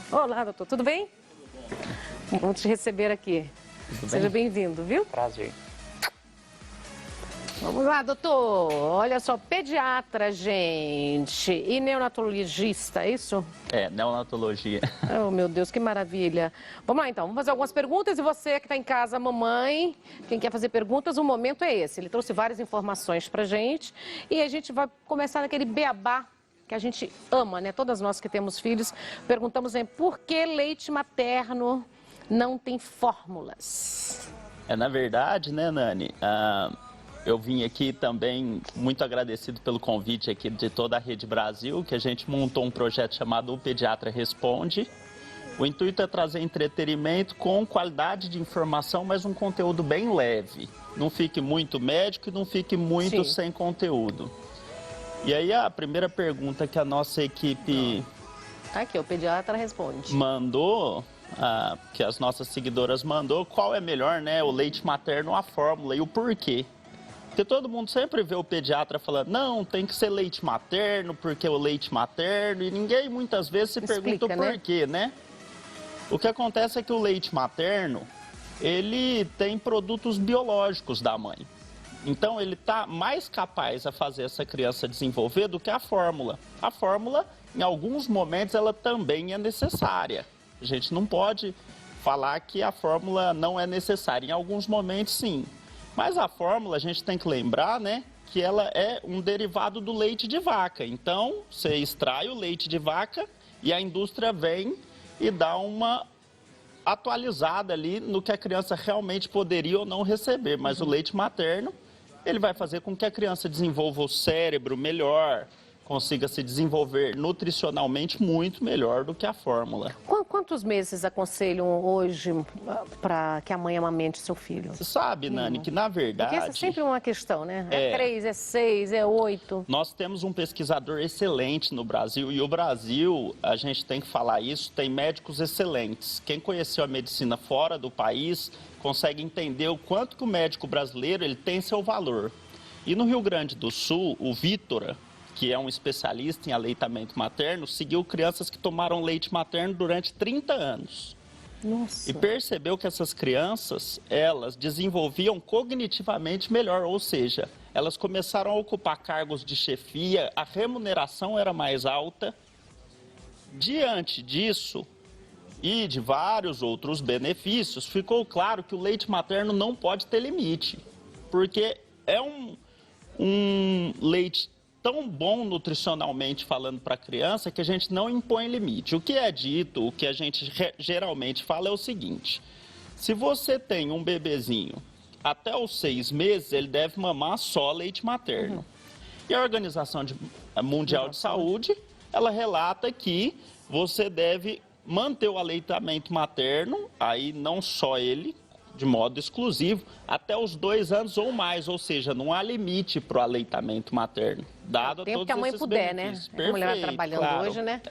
Olá, doutor, tudo bem? Bom te receber aqui. Seja bem-vindo, viu? Prazer. Vamos lá, doutor. Olha só, pediatra, gente, e neonatologista, é isso? É, neonatologia. Oh, meu Deus, que maravilha. Vamos lá, então. Vamos fazer algumas perguntas e você que está em casa, mamãe, quem quer fazer perguntas, o momento é esse. Ele trouxe várias informações pra gente e a gente vai começar naquele beabá que a gente ama, né? Todas nós que temos filhos, perguntamos por que leite materno não tem fórmulas? Na verdade, né, Nani, eu vim aqui também muito agradecido pelo convite aqui de toda a Rede Brasil, que a gente montou um projeto chamado O Pediatra Responde. O intuito é trazer entretenimento com qualidade de informação, mas um conteúdo bem leve. Não fique muito médico e não fique muito sem conteúdo. E aí a primeira pergunta que a nossa equipe... Aqui, o Pediatra Responde. Mandou, que as nossas seguidoras mandou, qual é melhor, né, o leite materno ou a fórmula e o porquê. Porque todo mundo sempre vê o pediatra falando, não, tem que ser leite materno, porque o leite materno, e ninguém muitas vezes se pergunta o porquê, né? O que acontece é que o leite materno, ele tem produtos biológicos da mãe. Então, ele está mais capaz a fazer essa criança desenvolver do que a fórmula. A fórmula, em alguns momentos, ela também é necessária. A gente não pode falar que a fórmula não é necessária. Em alguns momentos, sim. Mas a fórmula, a gente tem que lembrar, né, que ela é um derivado do leite de vaca. Então, você extrai o leite de vaca e a indústria vem e dá uma atualizada ali no que a criança realmente poderia ou não receber. Mas o leite materno, ele vai fazer com que a criança desenvolva o cérebro melhor, consiga se desenvolver nutricionalmente muito melhor do que a fórmula. Quantos meses aconselham hoje para que a mãe amamente seu filho? Você sabe, Nani, que na verdade... Porque essa é sempre uma questão, né? É 3, é 6, é 8. Nós temos um pesquisador excelente no Brasil e o Brasil, a gente tem que falar isso, tem médicos excelentes. Quem conheceu a medicina fora do país consegue entender o quanto que o médico brasileiro ele tem seu valor. E no Rio Grande do Sul, o Vítora, que é um especialista em aleitamento materno, seguiu crianças que tomaram leite materno durante 30 anos. Nossa. E percebeu que essas crianças, elas desenvolviam cognitivamente melhor, ou seja, elas começaram a ocupar cargos de chefia, a remuneração era mais alta. Diante disso e de vários outros benefícios, ficou claro que o leite materno não pode ter limite, porque é um leite tão bom nutricionalmente falando para a criança que a gente não impõe limite. O que é dito, o que a gente geralmente fala é o seguinte: se você tem um bebezinho até os 6 meses, ele deve mamar só leite materno. E a Organização Mundial de Saúde, ela relata que você deve manter o aleitamento materno, aí não só ele, de modo exclusivo, até os 2 anos ou mais, ou seja, não há limite para o aleitamento materno, dado a todos esses benefícios. Tempo que a mãe puder, né? A mulher vai trabalhando hoje, né?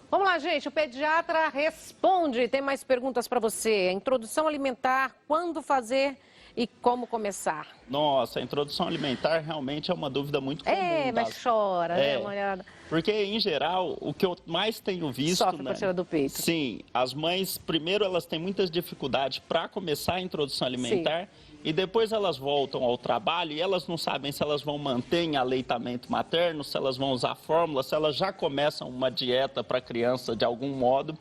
Vamos lá, gente, o Pediatra Responde. Tem mais perguntas para você. Introdução alimentar, quando fazer e como começar? Nossa, a introdução alimentar realmente é uma dúvida muito comum. Mas chora, né, mulherada? Porque, em geral, o que eu mais tenho visto... Sofre para tirar do peito. Sim, as mães, primeiro, elas têm muitas dificuldades para começar a introdução alimentar. Sim. E depois elas voltam ao trabalho e elas não sabem se elas vão manter em aleitamento materno, se elas vão usar fórmula, se elas já começam uma dieta para a criança de algum modo.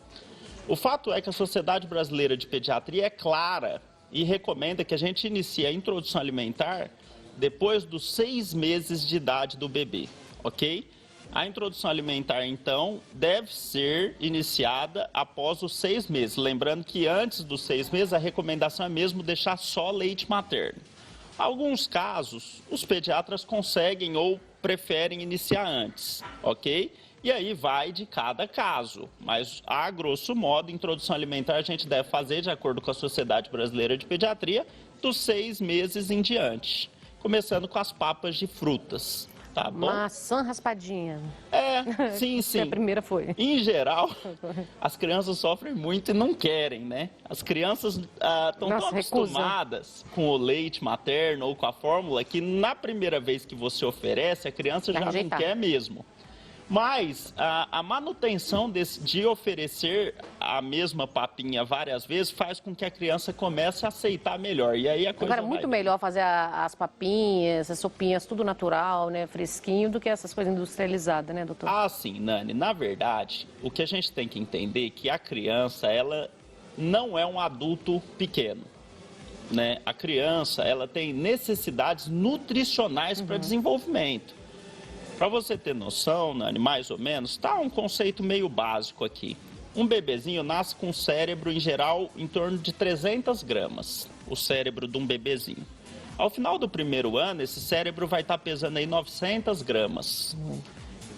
O fato é que a Sociedade Brasileira de Pediatria é clara e recomenda que a gente inicie a introdução alimentar depois dos 6 meses de idade do bebê, ok? A introdução alimentar, então, deve ser iniciada após os 6 meses. Lembrando que antes dos 6 meses, a recomendação é mesmo deixar só leite materno. Em alguns casos, os pediatras conseguem ou preferem iniciar antes, ok? E aí vai de cada caso. Mas, a grosso modo, a introdução alimentar a gente deve fazer, de acordo com a Sociedade Brasileira de Pediatria, dos 6 meses em diante. Começando com as papas de frutas. Tá bom? Maçã raspadinha. Sim. A primeira foi. Em geral, as crianças sofrem muito e não querem, né? As crianças estão tão acostumadas com o leite materno ou com a fórmula que na primeira vez que você oferece, a criança já não quer mesmo. Mas a manutenção de oferecer a mesma papinha várias vezes faz com que a criança comece a aceitar melhor. E aí a coisa Agora, é muito melhor fazer as papinhas, as sopinhas, tudo natural, né, fresquinho, do que essas coisas industrializadas, né, doutor? Ah, sim, Nani. Na verdade, o que a gente tem que entender é que a criança, ela não é um adulto pequeno, né? A criança, ela tem necessidades nutricionais para desenvolvimento. Para você ter noção, Nani, mais ou menos, tá um conceito meio básico aqui. Um bebezinho nasce com um cérebro, em geral, em torno de 300 gramas, o cérebro de um bebezinho. Ao final do primeiro ano, esse cérebro vai estar pesando aí 900 gramas.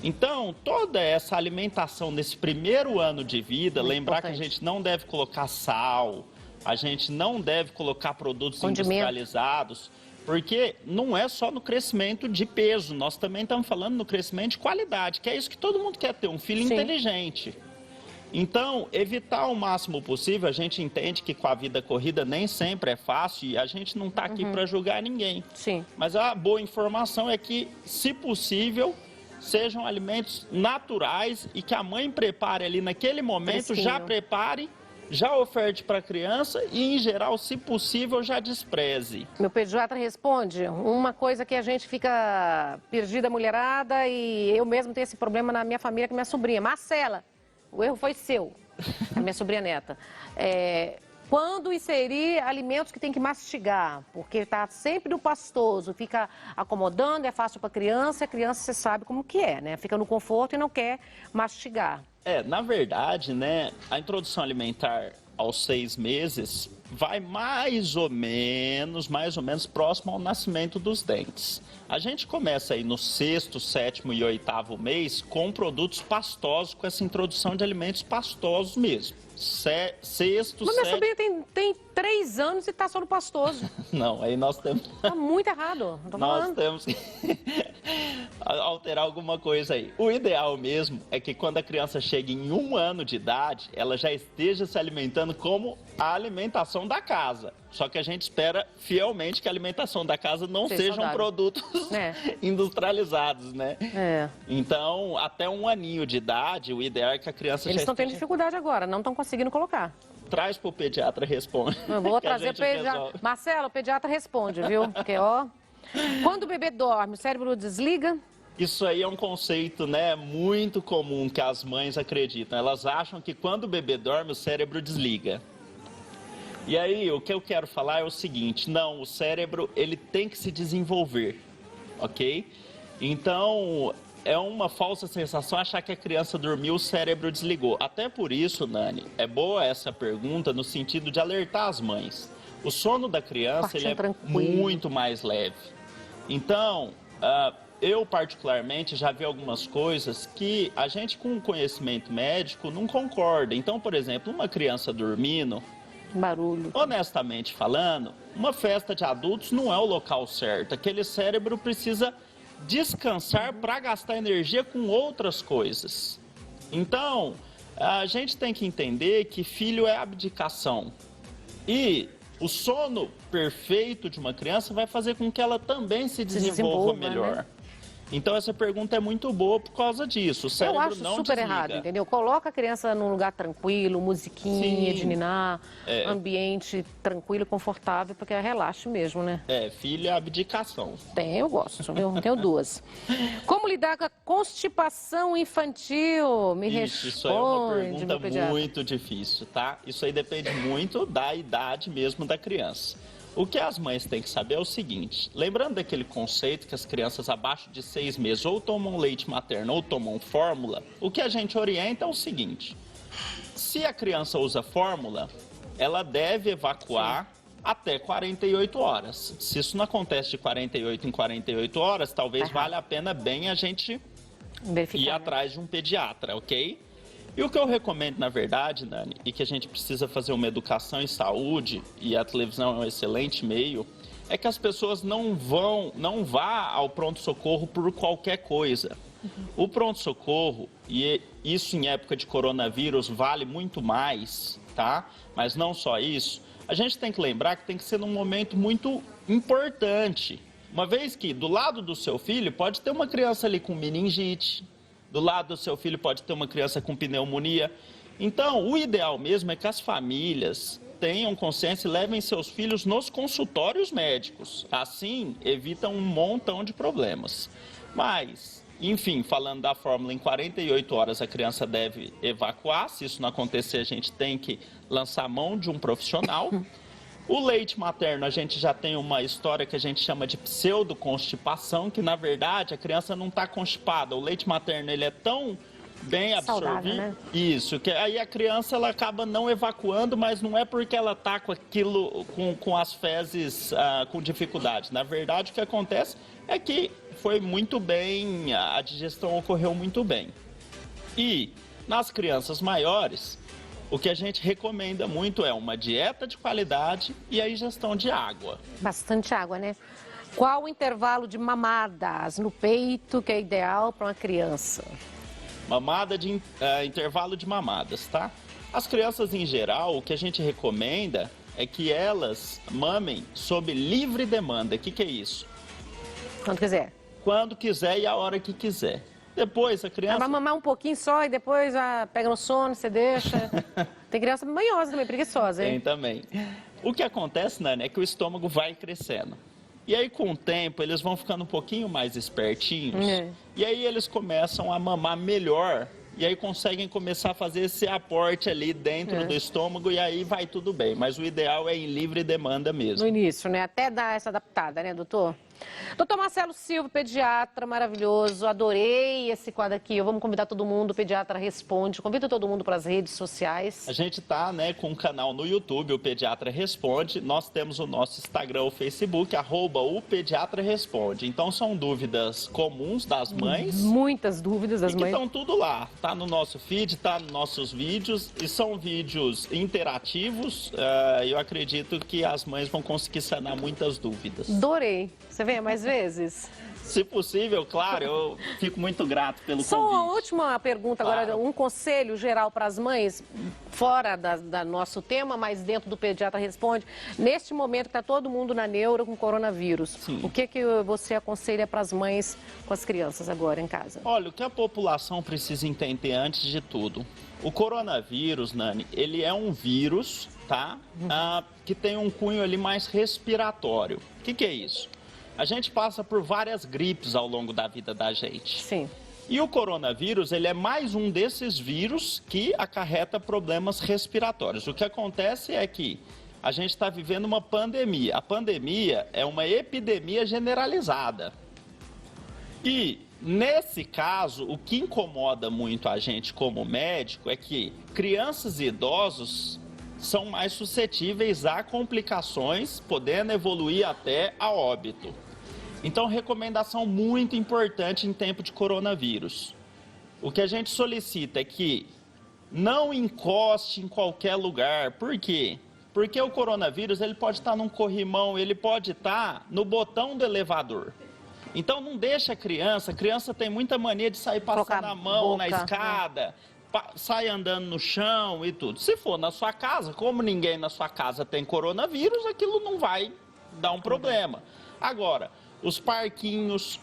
Então, toda essa alimentação nesse primeiro ano de vida, Muito lembrar importante. que a gente não deve colocar sal, a gente não deve colocar produtos Condimento. industrializados, porque não é só no crescimento de peso, nós também estamos falando no crescimento de qualidade, que é isso que todo mundo quer ter, um filho Sim. inteligente. Então, evitar o máximo possível, a gente entende que com a vida corrida nem sempre é fácil e a gente não está aqui para julgar ninguém. Sim. Mas a boa informação é que, se possível, sejam alimentos naturais e que a mãe prepare ali naquele momento, Fresquinho. já prepare, já oferte para a criança e, em geral, se possível, já despreze. Meu pediatra responde uma coisa que a gente fica perdida, mulherada, e eu mesmo tenho esse problema na minha família com minha sobrinha. Marcela, o erro foi seu, a minha sobrinha neta. Quando inserir alimentos que tem que mastigar, porque está sempre no pastoso, fica acomodando, é fácil para a criança você sabe como que é, né? Fica no conforto e não quer mastigar. Na verdade, né, a introdução alimentar aos 6 meses vai mais ou menos próximo ao nascimento dos dentes. A gente começa aí no 6º, 7º e 8º mês com produtos pastosos, com essa introdução de alimentos pastosos mesmo. Sexto, Mas minha sétimo... sobrinha tem 3 anos e está só no pastoso. Não, aí nós temos... Tá muito errado, não tô Nós falando. temos que alterar alguma coisa aí. O ideal mesmo é que quando a criança chegue em 1 ano de idade, ela já esteja se alimentando como a alimentação da casa. Só que a gente espera fielmente que a alimentação da casa não Seja sejam saudável. produtos industrializados, né? Então, até 1 aninho de idade, o ideal é que a criança Eles já estão tendo esteja... dificuldade agora, não estão conseguindo colocar. Traz pro pediatra, responde. Eu vou que a trazer o gente pediatra. resolve. Marcelo, o pediatra responde, viu? Porque, ó, quando o bebê dorme, o cérebro desliga? Isso aí é um conceito, né, muito comum que as mães acreditam. Elas acham que quando o bebê dorme, o cérebro desliga. E aí, o que eu quero falar é o seguinte, não, o cérebro, ele tem que se desenvolver, ok? Então, é uma falsa sensação achar que a criança dormiu, o cérebro desligou. Até por isso, Nani, é boa essa pergunta no sentido de alertar as mães. O sono da criança, ele é muito mais leve. Então, eu particularmente já vi algumas coisas que a gente com conhecimento médico não concorda. Então, por exemplo, uma criança dormindo, barulho. Honestamente falando, uma festa de adultos não é o local certo. Aquele cérebro precisa descansar para gastar energia com outras coisas. Então, a gente tem que entender que filho é abdicação. E o sono perfeito de uma criança vai fazer com que ela também se desenvolva melhor. Né? Então, essa pergunta é muito boa por causa disso. O cérebro eu acho não super desliga. errado, entendeu? Coloca a criança num lugar tranquilo, musiquinha, Sim. de ninar, ambiente tranquilo, confortável, porque é relaxo mesmo, né? Filho é abdicação. Eu gosto, viu? Tenho 2. Como lidar com a constipação infantil? Me responde, isso aí é uma pergunta meu pediatra. muito difícil, tá? Isso aí depende muito da idade mesmo da criança. O que as mães têm que saber é o seguinte, lembrando daquele conceito que as crianças abaixo de 6 meses ou tomam leite materno ou tomam fórmula, o que a gente orienta é o seguinte, se a criança usa fórmula, ela deve evacuar até 48 horas. Se isso não acontece de 48 em 48 horas, talvez valha a pena bem a gente ir atrás de um pediatra, ok? E o que eu recomendo, na verdade, Nani, e que a gente precisa fazer uma educação em saúde, e a televisão é um excelente meio, é que as pessoas não vá ao pronto-socorro por qualquer coisa. O pronto-socorro, e isso em época de coronavírus vale muito mais, tá? Mas não só isso, a gente tem que lembrar que tem que ser num momento muito importante. Uma vez que do lado do seu filho pode ter uma criança ali com meningite, Do lado do seu filho pode ter uma criança com pneumonia. Então, o ideal mesmo é que as famílias tenham consciência e levem seus filhos nos consultórios médicos. Assim, evitam um montão de problemas. Mas, enfim, falando da fórmula, em 48 horas a criança deve evacuar. Se isso não acontecer, a gente tem que lançar mão de um profissional. O leite materno, a gente já tem uma história que a gente chama de pseudoconstipação, que na verdade a criança não está constipada. O leite materno ele é tão bem absorvido, saudável, né? Isso, que aí a criança ela acaba não evacuando, mas não é porque ela está com aquilo, com as fezes com dificuldade. Na verdade, o que acontece é que foi muito bem, a digestão ocorreu muito bem. E nas crianças maiores, o que a gente recomenda muito é uma dieta de qualidade e a ingestão de água. Bastante água, né? Qual o intervalo de mamadas no peito que é ideal para uma criança? Mamada de intervalo de mamadas, tá? As crianças em geral, o que a gente recomenda é que elas mamem sob livre demanda. O que é isso? Quando quiser. Quando quiser e a hora que quiser. Depois a criança... Vai mamar um pouquinho só e depois pega no sono, você deixa. Tem criança manhosa também, preguiçosa, hein? Tem também. O que acontece, Nani, é que o estômago vai crescendo. E aí, com o tempo, eles vão ficando um pouquinho mais espertinhos. E aí, eles começam a mamar melhor. E aí, conseguem começar a fazer esse aporte ali dentro do estômago. E aí, vai tudo bem. Mas o ideal é em livre demanda mesmo. No início, né? Até dar essa adaptada, né, doutor? Doutor Marcelo Silva, pediatra maravilhoso. Adorei esse quadro aqui. Vamos convidar todo mundo. O Pediatra Responde. Convida todo mundo para as redes sociais. A gente tá, né, com um canal no YouTube, o Pediatra Responde. Nós temos o nosso Instagram, o Facebook, @o Pediatra Responde. Então, são dúvidas comuns das mães. Muitas dúvidas das E que mães. estão tudo lá. Tá no nosso feed, tá nos nossos vídeos. E são vídeos interativos. Eu acredito que as mães vão conseguir sanar muitas dúvidas. Adorei. Você venha mais vezes? Se possível, claro, eu fico muito grato pelo Só convite. uma última pergunta agora, Claro. um conselho geral para as mães, fora da nosso tema, mas dentro do Pediatra Responde. Neste momento que está todo mundo na neuro com coronavírus, Sim. o que você aconselha para as mães com as crianças agora em casa? Olha, o que a população precisa entender antes de tudo, o coronavírus, Nani, ele é um vírus, tá? Que tem um cunho ali mais respiratório. O que é isso? A gente passa por várias gripes ao longo da vida da gente. Sim. E o coronavírus, ele é mais um desses vírus que acarreta problemas respiratórios. O que acontece é que a gente está vivendo uma pandemia. A pandemia é uma epidemia generalizada. E, nesse caso, o que incomoda muito a gente como médico é que crianças e idosos são mais suscetíveis a complicações, podendo evoluir até a óbito. Então, recomendação muito importante em tempo de coronavírus. O que a gente solicita é que não encoste em qualquer lugar. Por quê? Porque o coronavírus ele pode estar num corrimão, ele pode estar no botão do elevador. Então, não deixa a criança tem muita mania de sair passando a mão na escada, sai andando no chão e tudo. Se for na sua casa, como ninguém na sua casa tem coronavírus, aquilo não vai dar um problema. Agora, os parquinhos,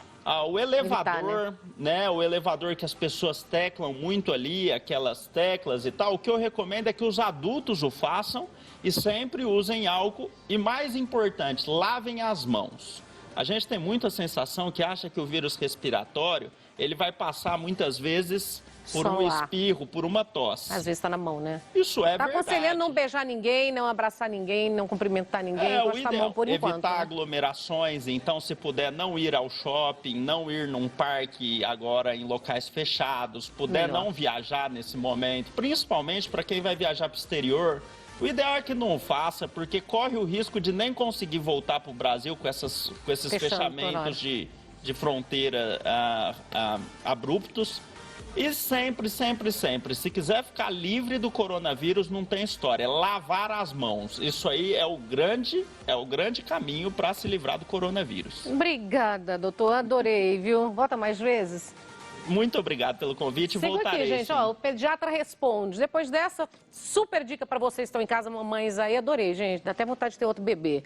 o elevador, né? O elevador que as pessoas teclam muito ali, aquelas teclas e tal, o que eu recomendo é que os adultos o façam e sempre usem álcool e, mais importante, lavem as mãos. A gente tem muita sensação que acha que o vírus respiratório, ele vai passar muitas vezes por um espirro, por uma tosse. Às vezes está na mão, né? Isso é verdade. Está aconselhando não beijar ninguém, não abraçar ninguém, não cumprimentar ninguém, encostar a mão por enquanto. Evitar aglomerações, então se puder não ir ao shopping, não ir num parque agora em locais fechados, puder não viajar nesse momento, principalmente para quem vai viajar para o exterior. O ideal é que não faça, porque corre o risco de nem conseguir voltar para o Brasil com esses fechamentos de fronteira abruptos. E sempre, se quiser ficar livre do coronavírus, não tem história, é lavar as mãos. Isso aí é o grande caminho para se livrar do coronavírus. Obrigada, doutor, adorei, viu? Volta mais vezes. Muito obrigado pelo convite, voltarei. Aqui, gente, ó, o Pediatra Responde. Depois dessa super dica para vocês que estão em casa, mamães aí, adorei, gente. Dá até vontade de ter outro bebê.